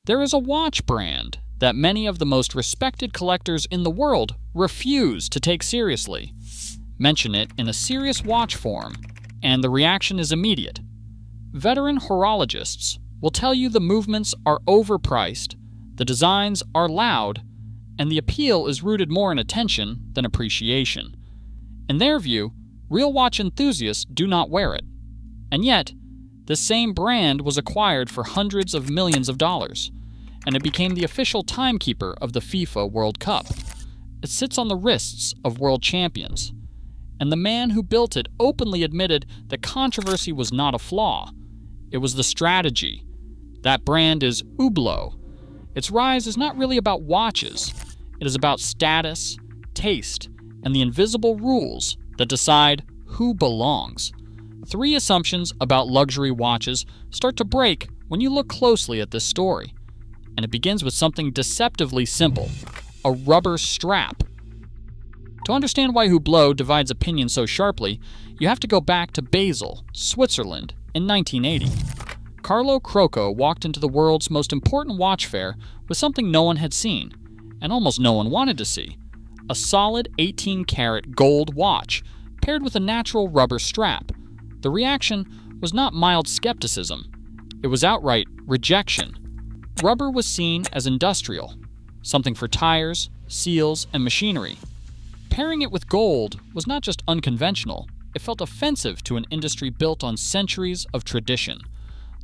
There is a watch brand that many of the most respected collectors in the world refuse to take seriously. Mention it in a serious watch forum, and the reaction is immediate. Veteran horologists will tell you the movements are overpriced, the designs are loud, and the appeal is rooted more in attention than appreciation. In their view, real watch enthusiasts do not wear it. And yet, this same brand was acquired for hundreds of millions of dollars, and it became the official timekeeper of the FIFA World Cup. It sits on the wrists of world champions. And the man who built it openly admitted that controversy was not a flaw. It was the strategy. That brand is Hublot. Its rise is not really about watches. It is about status, taste, and the invisible rules that decide who belongs. 3 assumptions about luxury watches start to break when you look closely at this story. And it begins with something deceptively simple: a rubber strap. To understand why Hublot divides opinion so sharply, you have to go back to Basel, Switzerland, in 1980. Carlo Crocco walked into the world's most important watch fair with something no one had seen, and almost no one wanted to see: a solid 18-karat gold watch paired with a natural rubber strap. The reaction was not mild skepticism. It was outright rejection. Rubber was seen as industrial, something for tires, seals, and machinery. Pairing it with gold was not just unconventional, it felt offensive to an industry built on centuries of tradition.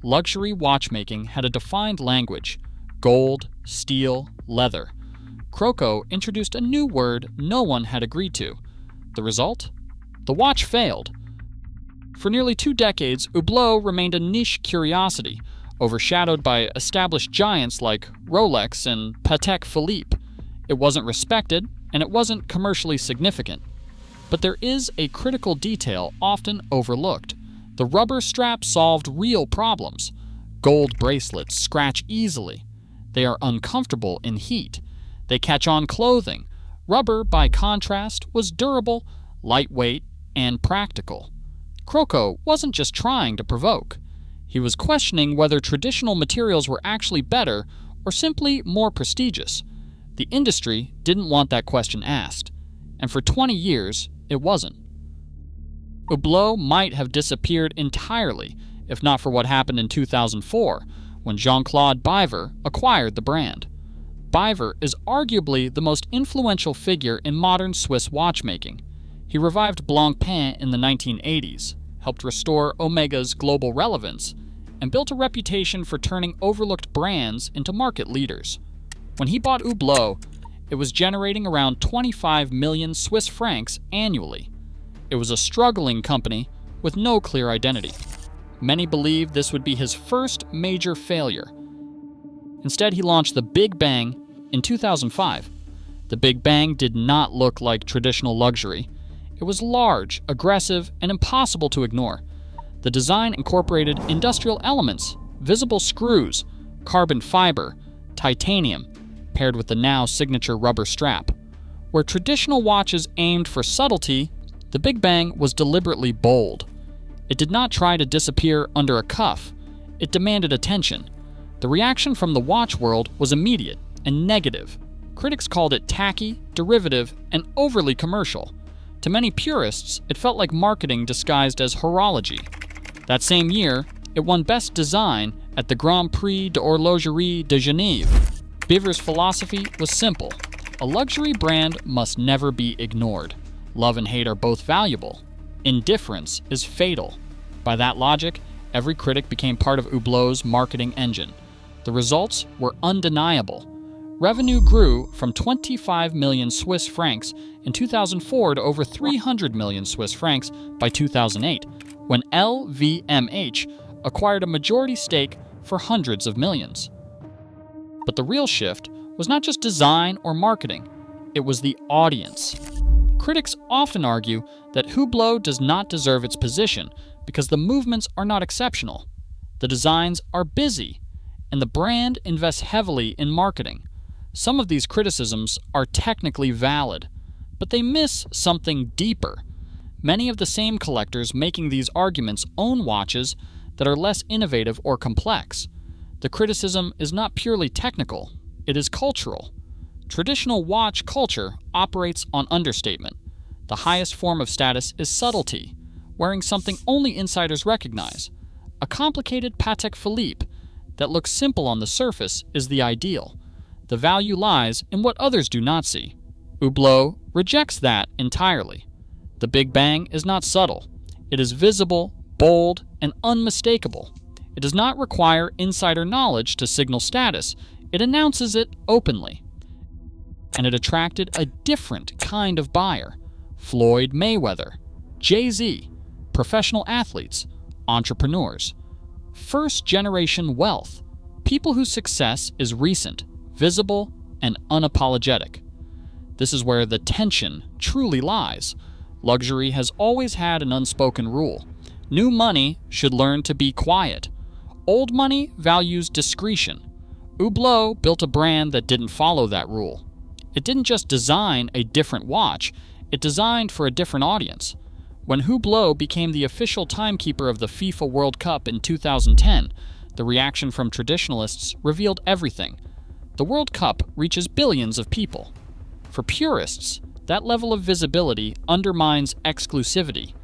Luxury watchmaking had a defined language: gold, steel, leather. Crocco introduced a new word no one had agreed to. The result? The watch failed. For nearly 2 decades, Hublot remained a niche curiosity, overshadowed by established giants like Rolex and Patek Philippe. It wasn't respected, and it wasn't commercially significant. But there is a critical detail often overlooked. The rubber strap solved real problems. Gold bracelets scratch easily. They are uncomfortable in heat. They catch on clothing. Rubber, by contrast, was durable, lightweight, and practical. Crocco wasn't just trying to provoke. He was questioning whether traditional materials were actually better or simply more prestigious. The industry didn't want that question asked, and for 20 years, it wasn't. Hublot might have disappeared entirely if not for what happened in 2004, when Jean-Claude Biver acquired the brand. Biver is arguably the most influential figure in modern Swiss watchmaking. He revived Blancpain in the 1980s, helped restore Omega's global relevance, and built a reputation for turning overlooked brands into market leaders. When he bought Hublot, it was generating around 25 million Swiss francs annually. It was a struggling company with no clear identity. Many believed this would be his first major failure. Instead, he launched the Big Bang in 2005. The Big Bang did not look like traditional luxury. It was large, aggressive, and impossible to ignore. The design incorporated industrial elements, visible screws, carbon fiber, titanium, paired with the now signature rubber strap. Where traditional watches aimed for subtlety, the Big Bang was deliberately bold. It did not try to disappear under a cuff. It demanded attention. The reaction from the watch world was immediate and negative. Critics called it tacky, derivative, and overly commercial. To many purists, it felt like marketing disguised as horology. That same year, it won Best Design at the Grand Prix d'Horlogerie de Genève. Biver's philosophy was simple: a luxury brand must never be ignored. Love and hate are both valuable. Indifference is fatal. By that logic, every critic became part of Hublot's marketing engine. The results were undeniable. Revenue grew from 25 million Swiss francs in 2004 to over 300 million Swiss francs by 2008, when LVMH acquired a majority stake for hundreds of millions. But the real shift was not just design or marketing, it was the audience. Critics often argue that Hublot does not deserve its position because the movements are not exceptional, the designs are busy, and the brand invests heavily in marketing. Some of these criticisms are technically valid, but they miss something deeper. Many of the same collectors making these arguments own watches that are less innovative or complex. The criticism is not purely technical, it is cultural. Traditional watch culture operates on understatement. The highest form of status is subtlety, wearing something only insiders recognize. A complicated Patek Philippe that looks simple on the surface is the ideal. The value lies in what others do not see. Hublot rejects that entirely. The Big Bang is not subtle. It is visible, bold, and unmistakable. It does not require insider knowledge to signal status. It announces it openly. And it attracted a different kind of buyer. Floyd Mayweather, Jay-Z, professional athletes, entrepreneurs. First-generation wealth. People whose success is recent, visible, and unapologetic. This is where the tension truly lies. Luxury has always had an unspoken rule. New money should learn to be quiet. Old money values discretion. Hublot built a brand that didn't follow that rule. It didn't just design a different watch, it designed for a different audience. When Hublot became the official timekeeper of the FIFA World Cup in 2010, the reaction from traditionalists revealed everything. The World Cup reaches billions of people. For purists, that level of visibility undermines exclusivity.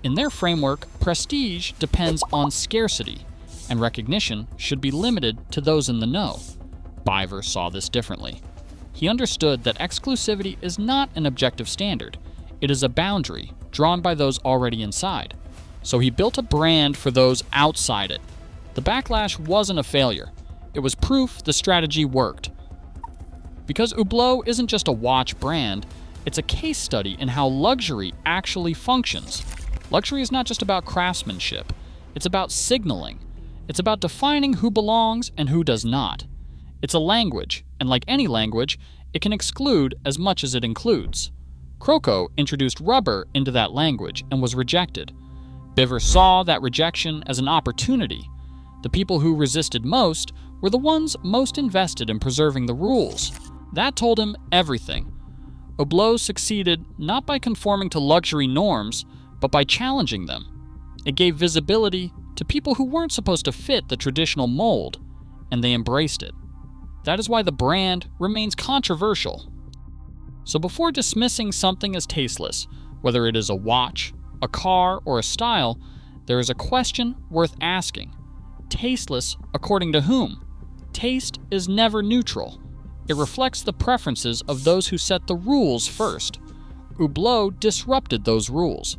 In their framework, prestige depends on scarcity, and recognition should be limited to those in the know. Biver saw this differently. He understood that exclusivity is not an objective standard. It is a boundary drawn by those already inside. So he built a brand for those outside it. The backlash wasn't a failure. It was proof the strategy worked. Because Hublot isn't just a watch brand, it's a case study in how luxury actually functions. Luxury is not just about craftsmanship. It's about signaling. It's about defining who belongs and who does not. It's a language, and like any language, it can exclude as much as it includes. Croco introduced rubber into that language and was rejected. Biver saw that rejection as an opportunity. The people who resisted most were the ones most invested in preserving the rules. That told him everything. Hublot succeeded not by conforming to luxury norms, but by challenging them. It gave visibility to people who weren't supposed to fit the traditional mold, and they embraced it. That is why the brand remains controversial. So before dismissing something as tasteless, whether it is a watch, a car, or a style, there is a question worth asking. Tasteless according to whom? Taste is never neutral. It reflects the preferences of those who set the rules first. Hublot disrupted those rules.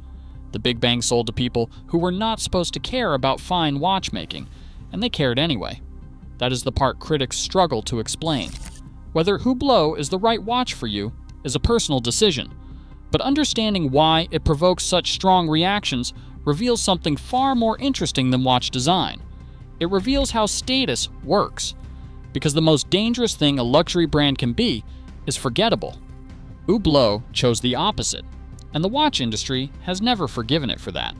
The Big Bang sold to people who were not supposed to care about fine watchmaking, and they cared anyway. That is the part critics struggle to explain. Whether Hublot is the right watch for you is a personal decision, but understanding why it provokes such strong reactions reveals something far more interesting than watch design. It reveals how status works, because the most dangerous thing a luxury brand can be is forgettable. Hublot chose the opposite, and the watch industry has never forgiven it for that.